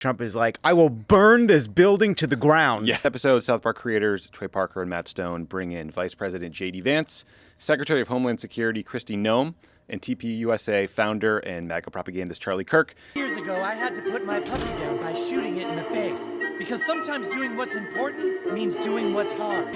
Trump is like, I will burn this building to the ground. Yeah. Episode, South Park creators Trey Parker and Matt Stone bring in Vice President J.D. Vance, Secretary of Homeland Security Kristi Noem, and TPUSA founder and MAGA propagandist Charlie Kirk. Years ago, I had to put my puppy down by shooting it in the face. Because sometimes doing what's important means doing what's hard.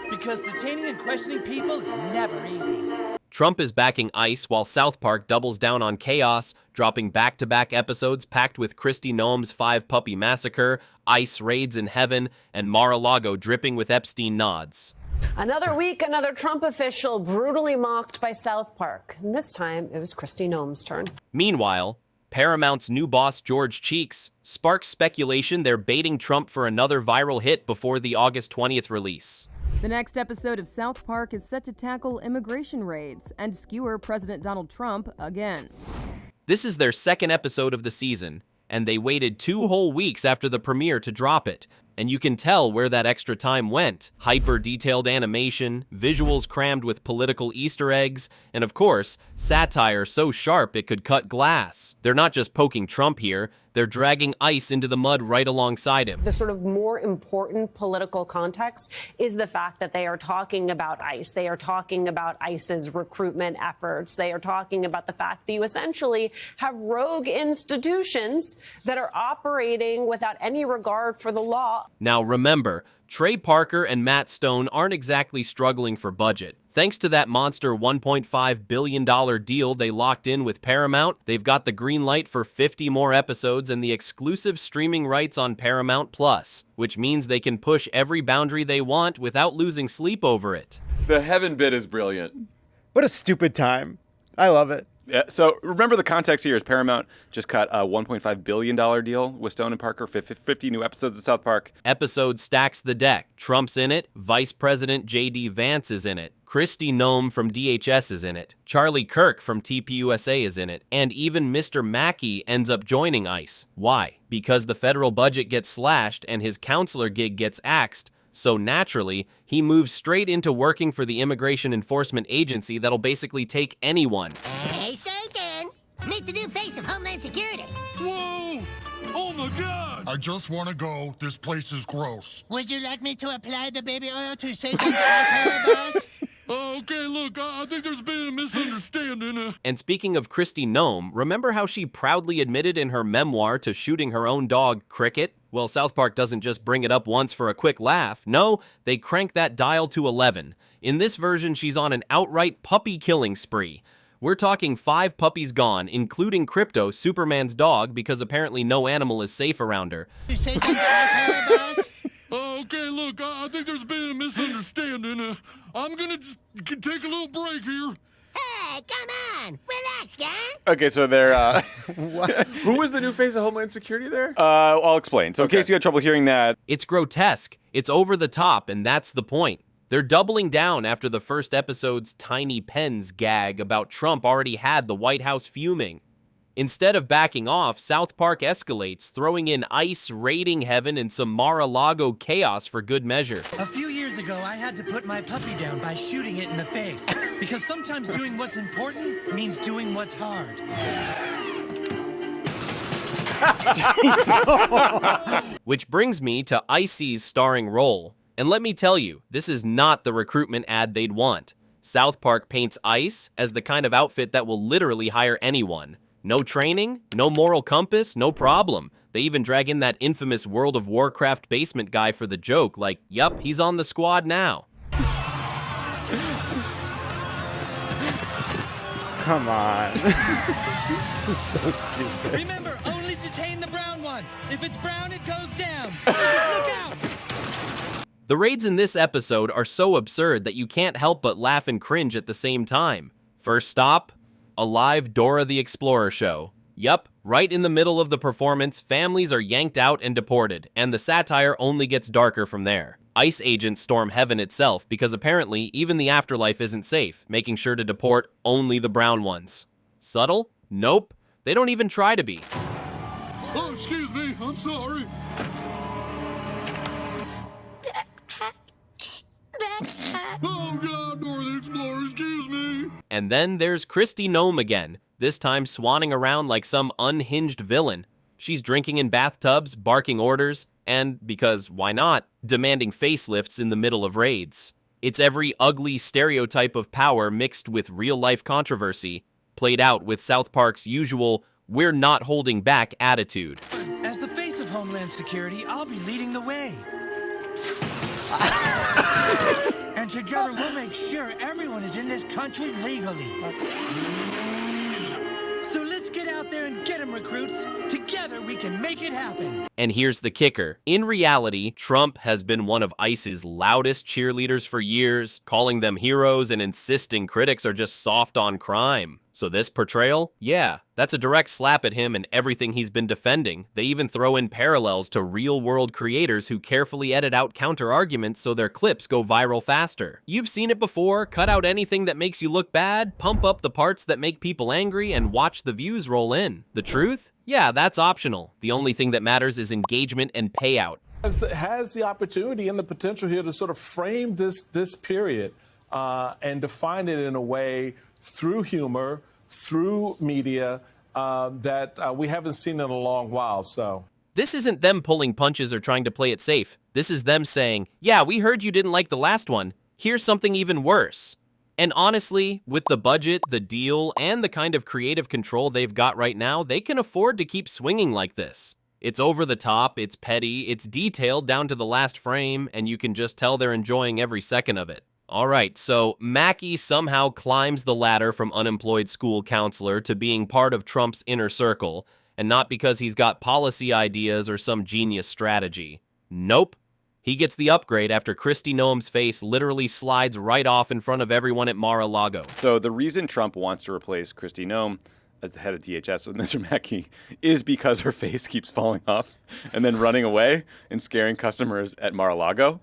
Because detaining and questioning people is never easy. Trump is backing ICE while South Park doubles down on chaos, dropping back-to-back episodes packed with Kristi Noem's 5-puppy massacre, ICE raids in heaven, and Mar-a-Lago dripping with Epstein nods. Another week, another Trump official brutally mocked by South Park. And this time, it was Kristi Noem's turn. Meanwhile, Paramount's new boss, George Cheeks, sparks speculation they're baiting Trump for another viral hit before the August 20th release. The next episode of South Park is set to tackle immigration raids and skewer President Donald Trump again. This is their second episode of the season, and they waited 2 whole weeks after the premiere to drop it. And you can tell where that extra time went. Hyper-detailed animation, visuals crammed with political Easter eggs, and of course, satire so sharp it could cut glass. They're not just poking Trump here, they're dragging ICE into the mud right alongside him. The sort of more important political context is the fact that they are talking about ICE. They are talking about ICE's recruitment efforts. They are talking about the fact that you essentially have rogue institutions that are operating without any regard for the law. Now remember, Trey Parker and Matt Stone aren't exactly struggling for budget. Thanks to that monster $1.5 billion deal they locked in with Paramount, they've got the green light for 50 more episodes and the exclusive streaming rights on Paramount Plus, which means they can push every boundary they want without losing sleep over it. The heaven bit is brilliant. What a stupid time. I love it. Yeah, so remember the context here is Paramount just cut a $1.5 billion deal with Stone and Parker for 50 new episodes of South Park. Episode stacks the deck. Trump's in it, Vice President J.D. Vance is in it, Kristi Noem from DHS is in it, Charlie Kirk from TPUSA is in it, and even Mr. Mackey ends up joining ICE. Why? Because the federal budget gets slashed and his counselor gig gets axed. So naturally, he moves straight into working for the Immigration Enforcement Agency that'll basically take anyone. Hey, Satan! Meet the new face of Homeland Security. Whoa! Oh my God! I just want to go. This place is gross. Would you like me to apply the baby oil to Satan's altar, boss? Okay, look, I think there's been a misunderstanding. And speaking of Kristi Noem, remember how she proudly admitted in her memoir to shooting her own dog, Cricket? Well, South Park doesn't just bring it up once for a quick laugh. No, they crank that dial to 11. In this version, she's on an outright puppy killing spree. We're talking 5 puppies gone, including Crypto, Superman's dog, because apparently no animal is safe around her. Satan's altar, boss? Okay, look, I think there's been a misunderstanding. I'm gonna just take a little break here. Hey, come on! Relax, gang! Okay, so they're, Who was the new face of Homeland Security there? I'll explain. So in case you had trouble hearing that, It's grotesque, it's over the top, and that's the point. They're doubling down after the first episode's Tiny Pens gag about Trump already had the White House fuming. Instead of backing off, South Park escalates, throwing in ICE raiding heaven and some Mar-a-Lago chaos for good measure. A few years ago, I had to put my puppy down by shooting it in the face. Because sometimes doing what's important means doing what's hard. Which brings me to ICE's starring role. And let me tell you, this is not the recruitment ad they'd want. South Park paints ICE as the kind of outfit that will literally hire anyone. No training, no moral compass, no problem. They even drag in that infamous World of Warcraft basement guy for the joke, like, yup, he's on the squad now. Come on. So stupid. Remember, only detain the brown ones. If it's brown, it goes down. Look out! The raids in this episode are so absurd that you can't help but laugh and cringe at the same time. First stop, a live Dora the Explorer show. Yup, right in the middle of the performance, families are yanked out and deported, and the satire only gets darker from there. ICE agents storm heaven itself because apparently even the afterlife isn't safe, making sure to deport only the brown ones. Subtle? Nope. They don't even try to be. Oh, excuse me, I'm sorry. Oh God, Dora the Explorer, excuse me. And then there's Kristi Noem again, this time swanning around like some unhinged villain. She's drinking in bathtubs, barking orders, and, because why not, demanding facelifts in the middle of raids. It's every ugly stereotype of power mixed with real-life controversy, played out with South Park's usual "we're not holding back" attitude. As the face of Homeland Security, I'll be leading the way. And together we'll make sure everyone is in this country legally. So let's get out there and get them, recruits. Together we can make it happen. And here's the kicker. In reality, Trump has been one of ICE's loudest cheerleaders for years, calling them heroes and insisting critics are just soft on crime. So this portrayal? Yeah, that's a direct slap at him and everything he's been defending. They even throw in parallels to real-world creators who carefully edit out counter-arguments so their clips go viral faster. You've seen it before, cut out anything that makes you look bad, pump up the parts that make people angry, and watch the views roll in. The truth? Yeah, that's optional. The only thing that matters is engagement and payout. Has the opportunity and the potential here to sort of frame this period and define it in a way through humor, through media, that we haven't seen in a long while. So this isn't them pulling punches or trying to play it safe. This is them saying, yeah, we heard you didn't like the last one. Here's something even worse. And honestly, with the budget, the deal, and the kind of creative control they've got right now, they can afford to keep swinging like this. It's over the top, it's petty, it's detailed down to the last frame, and you can just tell they're enjoying every second of it. Alright, so Mackie somehow climbs the ladder from unemployed school counselor to being part of Trump's inner circle, and not because he's got policy ideas or some genius strategy. Nope. He gets the upgrade after Kristi Noem's face literally slides right off in front of everyone at Mar-a-Lago. So the reason Trump wants to replace Kristi Noem as the head of DHS with Mr. Mackey is because her face keeps falling off and then running away and scaring customers at Mar-a-Lago.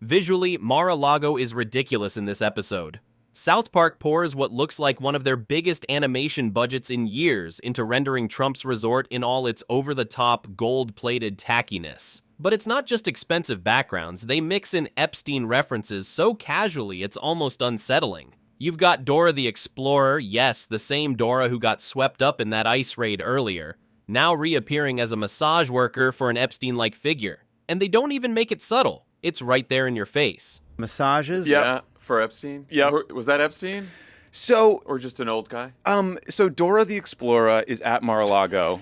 Visually, Mar-a-Lago is ridiculous in this episode. South Park pours what looks like one of their biggest animation budgets in years into rendering Trump's resort in all its over-the-top, gold-plated tackiness. But it's not just expensive backgrounds, they mix in Epstein references so casually it's almost unsettling. You've got Dora the Explorer, yes, the same Dora who got swept up in that ICE raid earlier, now reappearing as a massage worker for an Epstein-like figure. And they don't even make it subtle. It's right there in your face. Massages? Yeah, for Epstein? Yep. Was that Epstein? So, Or just an old guy? so Dora the Explorer is at Mar-a-Lago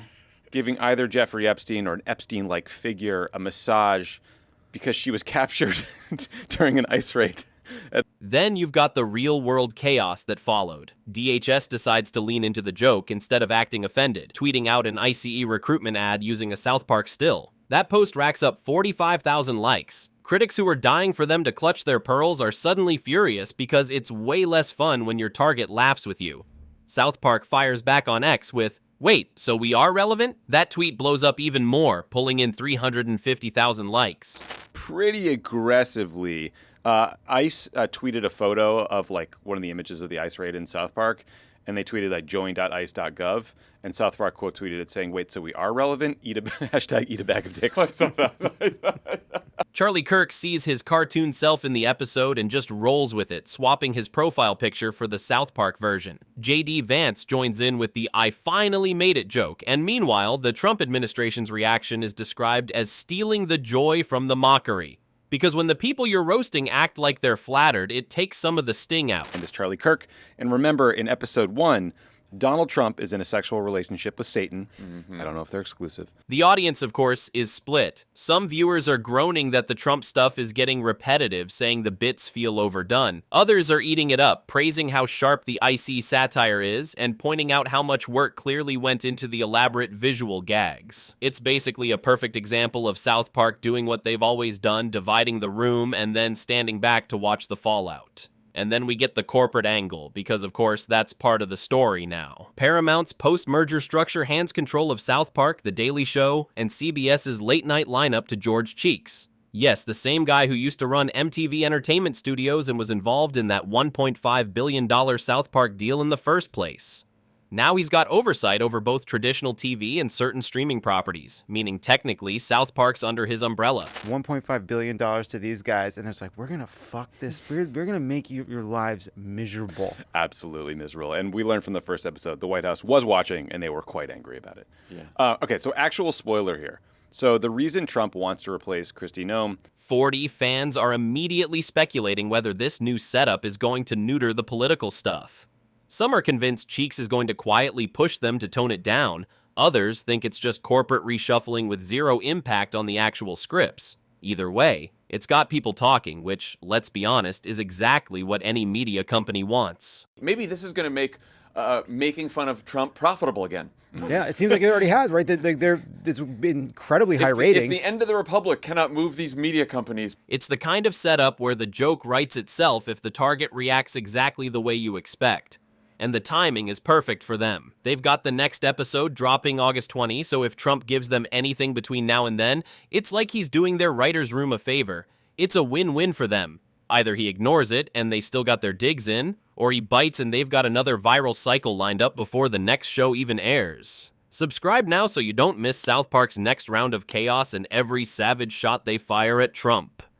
giving either Jeffrey Epstein or an Epstein-like figure a massage because she was captured during an ICE raid. Then you've got the real-world chaos that followed. DHS decides to lean into the joke instead of acting offended, tweeting out an ICE recruitment ad using a South Park still. That post racks up 45,000 likes. Critics who are dying for them to clutch their pearls are suddenly furious because it's way less fun when your target laughs with you. South Park fires back on X with, "Wait, so we are relevant?" That tweet blows up even more, pulling in 350,000 likes. Pretty aggressively. ICE tweeted a photo of like one of the images of the ICE raid in South Park, and they tweeted like join.ice.gov, and South Park quote tweeted it saying, "Wait, so we are relevant? Hashtag eat a bag of dicks." Charlie Kirk sees his cartoon self in the episode and just rolls with it, swapping his profile picture for the South Park version. JD Vance joins in with the "I finally made it" joke, and meanwhile, the Trump administration's reaction is described as stealing the joy from the mockery. Because when the people you're roasting act like they're flattered, it takes some of the sting out. And this Charlie Kirk. And remember, in episode 1, Donald Trump is in a sexual relationship with Satan. I don't know if they're exclusive. The audience, of course, is split. Some viewers are groaning that the Trump stuff is getting repetitive, saying the bits feel overdone. Others are eating it up, praising how sharp the icy satire is, and pointing out how much work clearly went into the elaborate visual gags. It's basically a perfect example of South Park doing what they've always done, dividing the room and then standing back to watch the fallout. And then we get the corporate angle, because of course that's part of the story now. Paramount's post-merger structure hands control of South Park, The Daily Show, and CBS's late-night lineup to George Cheeks. Yes, the same guy who used to run MTV Entertainment Studios and was involved in that $1.5 billion South Park deal in the first place. Now he's got oversight over both traditional TV and certain streaming properties, meaning technically South Park's under his umbrella. $1.5 billion to these guys, and it's like, we're gonna fuck this. We're gonna make your lives miserable. Absolutely miserable. And we learned from the first episode the White House was watching, and they were quite angry about it. Yeah. Okay, so actual spoiler here. So the reason Trump wants to replace Kristi Noem, 40 fans are immediately speculating whether this new setup is going to neuter the political stuff. Some are convinced Cheeks is going to quietly push them to tone it down. Others think it's just corporate reshuffling with zero impact on the actual scripts. Either way, it's got people talking, which, let's be honest, is exactly what any media company wants. Maybe this is going to make making fun of Trump profitable again. Yeah, it seems like it already has, right? There's been incredibly high ratings. If the end of the republic cannot move these media companies. It's the kind of setup where the joke writes itself if the target reacts exactly the way you expect. And the timing is perfect for them. They've got the next episode dropping August 20, so if Trump gives them anything between now and then, it's like he's doing their writer's room a favor. It's a win-win for them. Either he ignores it and they still got their digs in, or he bites and they've got another viral cycle lined up before the next show even airs. Subscribe now so you don't miss South Park's next round of chaos and every savage shot they fire at Trump.